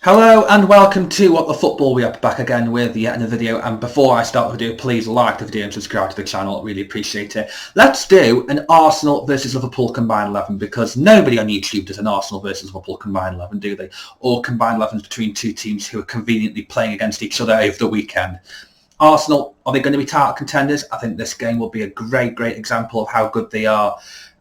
Hello and welcome to What the Football. We are back again with yet another video, and before I start the video, please like the video and subscribe to the channel. Really appreciate it. Let's do an Arsenal versus Liverpool combined 11, because nobody on YouTube does an Arsenal versus Liverpool combined 11, do they? Or combined 11s between two teams who are conveniently playing against each other over the weekend. Arsenal, are they going to be title contenders? I think this game will be a great example of how good they are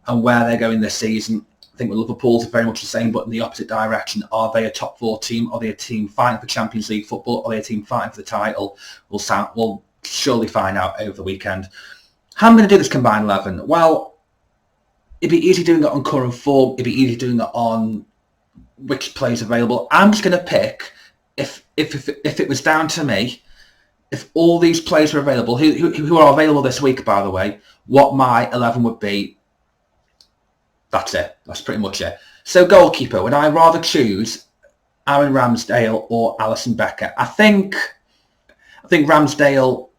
and where they're going this season. I think with Liverpool, it's very much the same, but in the opposite direction. Are they a top four team? Are they a team fighting for Champions League football? Are they a team fighting for the title? We'll surely find out over the weekend. How am I going to do this combined 11? Well, it'd be easy doing it on current form. It'd be easy doing it on which players available. I'm just going to pick, if it was down to me, if all these players were available, who are available this week, by the way, what my 11 would be. That's it. That's pretty much it. So goalkeeper, would I rather choose Aaron Ramsdale or Alisson Becker? I think Ramsdale,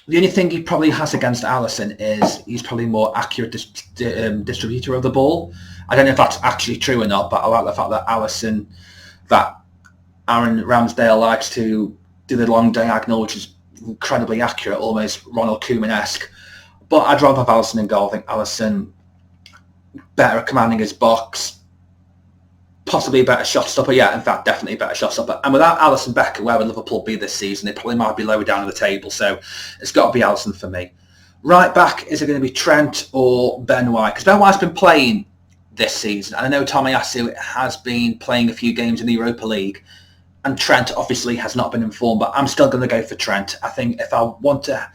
the only thing he probably has against Alisson is he's probably more accurate distributor of the ball. I don't know if that's actually true or not, but I like the fact that Aaron Ramsdale likes to do the long diagonal, which is incredibly accurate, almost Ronald Koeman-esque. But I'd rather have Alisson in goal. I think Alisson better at commanding his box, possibly a better shot stopper. Yeah, in fact, definitely a better shot stopper. And without Alisson Becker, where would Liverpool be this season? They probably might be lower down the table, so it's got to be Alisson for me. Right back, is it going to be Trent or Ben White? Because Ben White's been playing this season, and I know Tomiyasu has been playing a few games in the Europa League, and Trent obviously has not been informed, but I'm still going to go for Trent. I think if I want to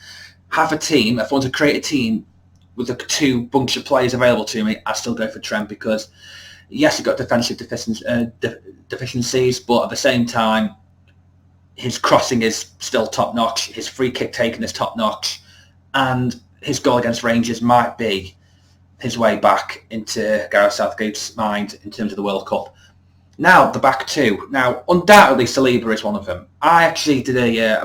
have a team, if I want to create a team with the two bunch of players available to me, I still go for Trent because, yes, he's got defensive deficiencies, but at the same time, his crossing is still top-notch, his free kick taking is top-notch, and his goal against Rangers might be his way back into Gareth Southgate's mind in terms of the World Cup. Now, the back two. Now, undoubtedly, Saliba is one of them. I actually did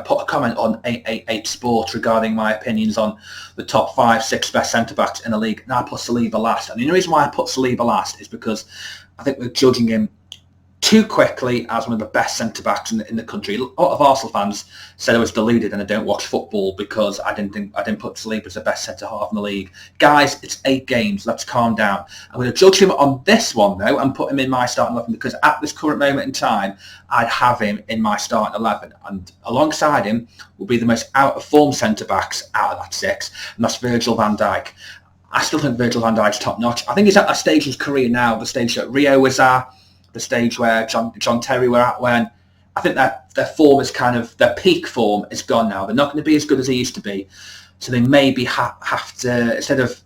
put a comment on 888 Sport regarding my opinions on the top 5-6 best centre-backs in the league, and I put Saliba last. And the reason why I put Saliba last is because I think we're judging him too quickly as one of the best centre-backs in the country. A lot of Arsenal fans said I was deluded and I don't watch football because I didn't put Saliba as the best centre-half in the league. Guys, it's 8 games. Let's calm down. I'm going to judge him on this one, though, and put him in my starting 11 because at this current moment in time, I'd have him in my starting 11. And alongside him will be the most out-of-form centre-backs out of that 6, and that's Virgil van Dijk. I still think Virgil van Dijk's top-notch. I think he's at that stage in his career now, the stage that Rio was at, the stage where John Terry were at when I think that their form is their peak form is gone now. They're not going to be as good as they used to be. So they maybe have to, instead of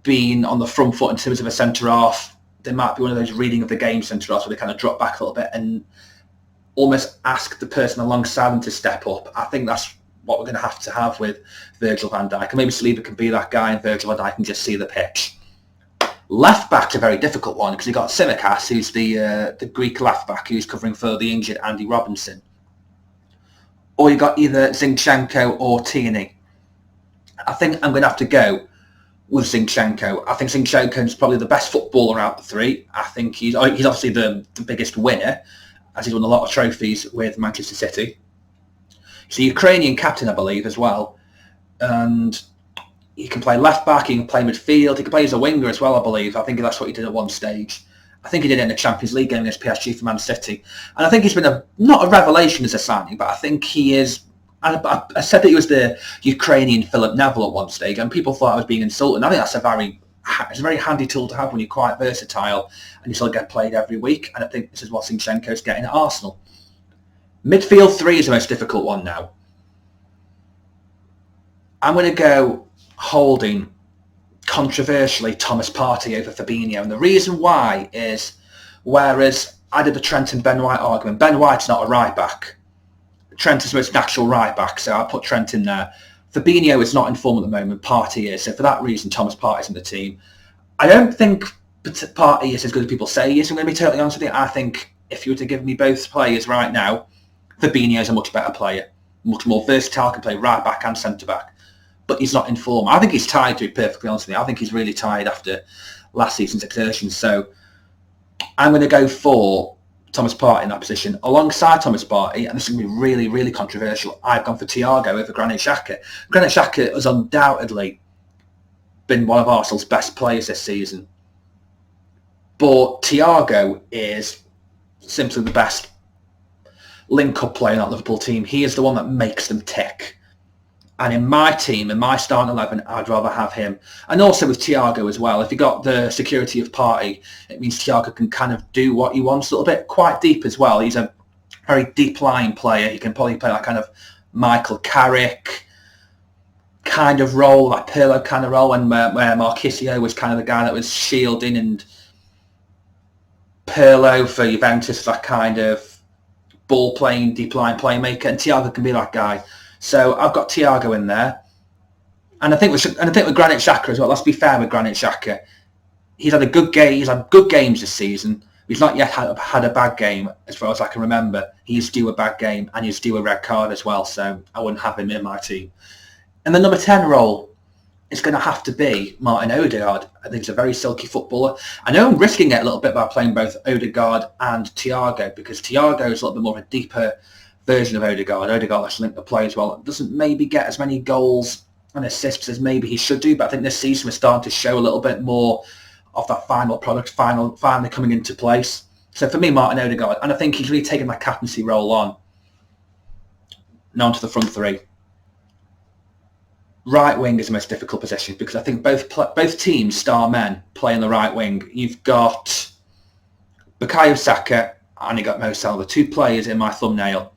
being on the front foot in terms of a centre-half, they might be one of those reading of the game centre-halves where they kind of drop back a little bit and almost ask the person alongside them to step up. I think that's what we're going to have with Virgil van Dijk. And maybe Saliba can be that guy and Virgil van Dijk can just see the pitch. Left back's a very difficult one because you've got Tsimikas, who's the Greek left back who's covering for the injured Andy Robinson. Or you've got either Zinchenko or Tierney. I think I'm going to have to go with Zinchenko. I think Zinchenko's probably the best footballer out of the 3. I think he's obviously the biggest winner, as he's won a lot of trophies with Manchester City. He's a Ukrainian captain, I believe, as well. And he can play left back, he can play midfield, he can play as a winger as well, I believe. I think that's what he did at one stage. I think he did it in the Champions League game against PSG for Man City. And I think he's been not a revelation as a signing, but I think he is. I said that he was the Ukrainian Philip Neville at one stage, and people thought I was being insulting. I think that's a very handy tool to have when you're quite versatile and you still get played every week. And I think this is what Zinchenko's getting at Arsenal. Midfield 3 is the most difficult one now. I'm going to go holding, controversially, Thomas Partey over Fabinho. And the reason why is, whereas I did the Trent and Ben White argument, Ben White's not a right back. Trent is the most natural right back, so I put Trent in there. Fabinho is not in form at the moment, Partey is. So for that reason, Thomas Partey's in the team. I don't think Partey is as good as people say he is. I'm going to be totally honest with you. I think if you were to give me both players right now, Fabinho's a much better player. Much more versatile, can play right back and centre back. But he's not in form. I think he's tired, to be perfectly honest with you. I think he's really tired after last season's exertions. So I'm going to go for Thomas Partey in that position. Alongside Thomas Partey, and this is going to be really, really controversial, I've gone for Thiago over Granit Xhaka. Granit Xhaka has undoubtedly been one of Arsenal's best players this season. But Thiago is simply the best link-up player in that Liverpool team. He is the one that makes them tick. And in my team, in my starting 11, I'd rather have him. And also with Thiago as well. If you got the security of Partey, it means Thiago can kind of do what he wants a little bit, quite deep as well. He's a very deep-lying player. He can probably play that kind of Michael Carrick kind of role, like Pirlo kind of role, where Marchisio was kind of the guy that was shielding, and Pirlo for Juventus is that kind of ball-playing, deep-lying playmaker, and Thiago can be that guy. So I've got Thiago in there, and I think with Granit Xhaka as well. Let's be fair with Granit Xhaka. He's had a good game. He's had good games this season. He's not yet had a bad game as far as I can remember. He's due a bad game, and he's due a red card as well. So I wouldn't have him in my team. And the number 10 role is going to have to be Martin Odegaard. I think he's a very silky footballer. I know I'm risking it a little bit by playing both Odegaard and Thiago, because Thiago is a little bit more of a deeper version of Odegaard. Odegaard likes to link the play as well. Doesn't maybe get as many goals and assists as maybe he should do, but I think this season we're starting to show a little bit more of that final product finally coming into place. So for me, Martin Odegaard, and I think he's really taken that captaincy role on. Now on to the front three. Right wing is the most difficult position, because I think both teams' star men play in the right wing. You've got Bukayo Saka and you've got Mo Salah, the two players in my thumbnail.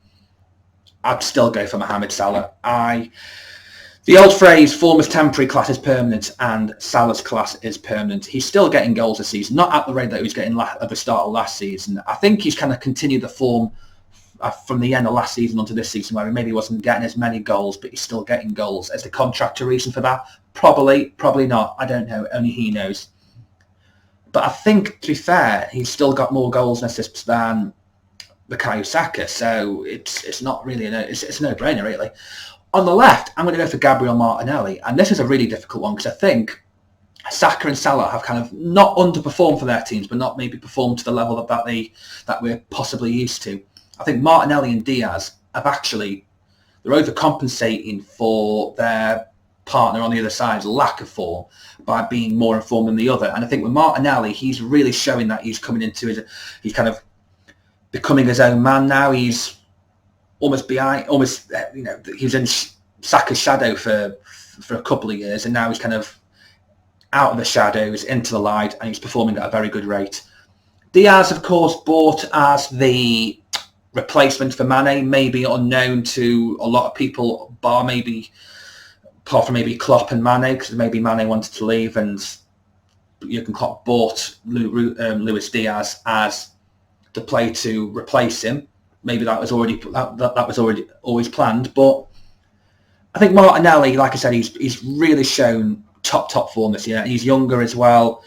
I'd still go for Mohamed Salah. The old phrase, form is temporary, class is permanent, and Salah's class is permanent. He's still getting goals this season, not at the rate that he was getting at the start of last season. I think he's kind of continued the form from the end of last season onto this season, where he maybe wasn't getting as many goals, but he's still getting goals. Is the contract a reason for that? Probably not. I don't know. Only he knows. But I think, to be fair, he's still got more goals and assists than Bukayo Saka, so it's not really it's a no-brainer really. On the left, I'm going to go for Gabriel Martinelli, and this is a really difficult one because I think Saka and Salah have kind of not underperformed for their teams, but not maybe performed to the level that we're possibly used to. I think Martinelli and Diaz they're overcompensating for their partner on the other side's lack of form by being more informed than the other. And I think with Martinelli, he's really showing that he's coming into he's kind of becoming his own man now. He's he was in Saka's shadow for a couple of years, and now he's kind of out of the shadows into the light, and he's performing at a very good rate. Diaz, of course, bought as the replacement for Mane, maybe unknown to a lot of people, apart from maybe Klopp and Mane, because maybe Mane wanted to leave, and Jurgen Klopp bought Luis Diaz as the play to replace him. Maybe that was already always planned, but I think Martinelli, like I said, he's really shown top form this year. He's younger as well,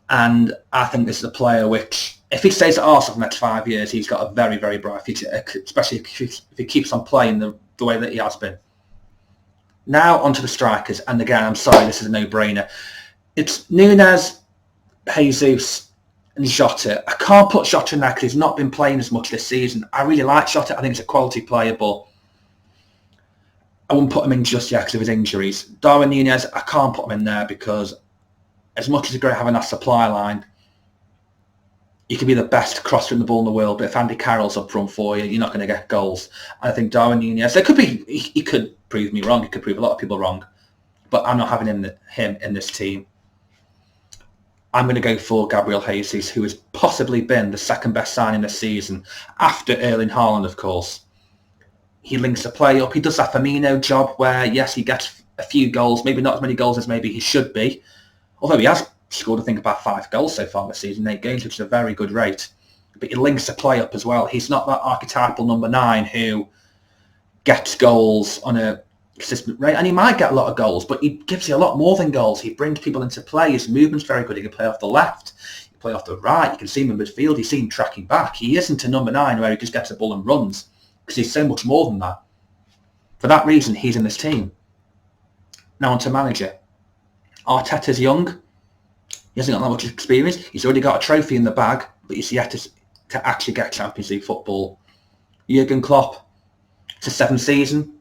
and I think this is a player which, if he stays at Arsenal for the next 5 years, he's got a very, very bright future, especially if he keeps on playing the way that he has been. Now onto the strikers, and again, I'm sorry, this is a no-brainer. It's Nunez, Jesus, and Jota. I can't put Jota in there because he's not been playing as much this season. I really like Jota. I think he's a quality player, but I wouldn't put him in just yet because of his injuries. Darwin Nunez, I can't put him in there because as much as it's great having that supply line, you could be the best crosser in the ball in the world, but if Andy Carroll's up front for you, you're not going to get goals. And I think Darwin Nunez, he could prove me wrong. He could prove a lot of people wrong, but I'm not having him in this team. I'm going to go for Gabriel Jesus, who has possibly been the second best signing this season, after Erling Haaland, of course. He links the play up. He does that Firmino job where, yes, he gets a few goals, maybe not as many goals as maybe he should be, although he has scored, I think, about 5 goals so far this season, 8 games, which is a very good rate. But he links the play up as well. He's not that archetypal number 9 who gets goals on a consistent rate, and he might get a lot of goals, but he gives you a lot more than goals. He brings people into play. His movement's very good. He can play off the left, he can play off the right. You can see him in midfield. You see him tracking back. He isn't a number 9 where he just gets the ball and runs, because he's so much more than that. For that reason, he's in this team. Now on to manager. Arteta's young. He hasn't got that much experience. He's already got a trophy in the bag, but he's yet to to actually get Champions League football. Jurgen Klopp, it's a 7th season.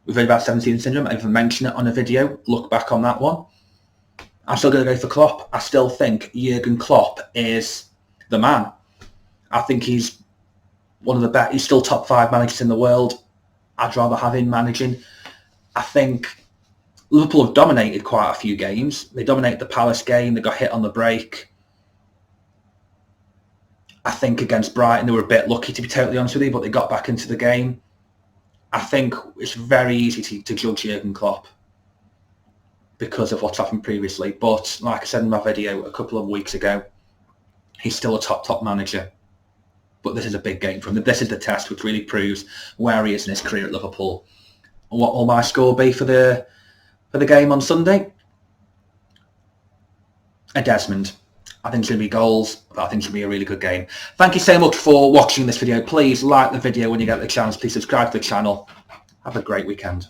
We've heard about 7-season syndrome. I even mentioned it on a video. Look back on that one. I'm still going to go for Klopp. I still think Jurgen Klopp is the man. I think he's one of the best. He's still top 5 managers in the world. I'd rather have him managing. I think Liverpool have dominated quite a few games. They dominated the Palace game. They got hit on the break. I think against Brighton they were a bit lucky, to be totally honest with you, but they got back into the game. I think it's very easy to judge Jurgen Klopp because of what's happened previously. But like I said in my video a couple of weeks ago, he's still a top manager. But this is a big game for him. This is the test which really proves where he is in his career at Liverpool. What will my score be for the game on Sunday? A Desmond. I think it's going to be goals, but I think it's going to be a really good game. Thank you so much for watching this video. Please like the video when you get the chance. Please subscribe to the channel. Have a great weekend.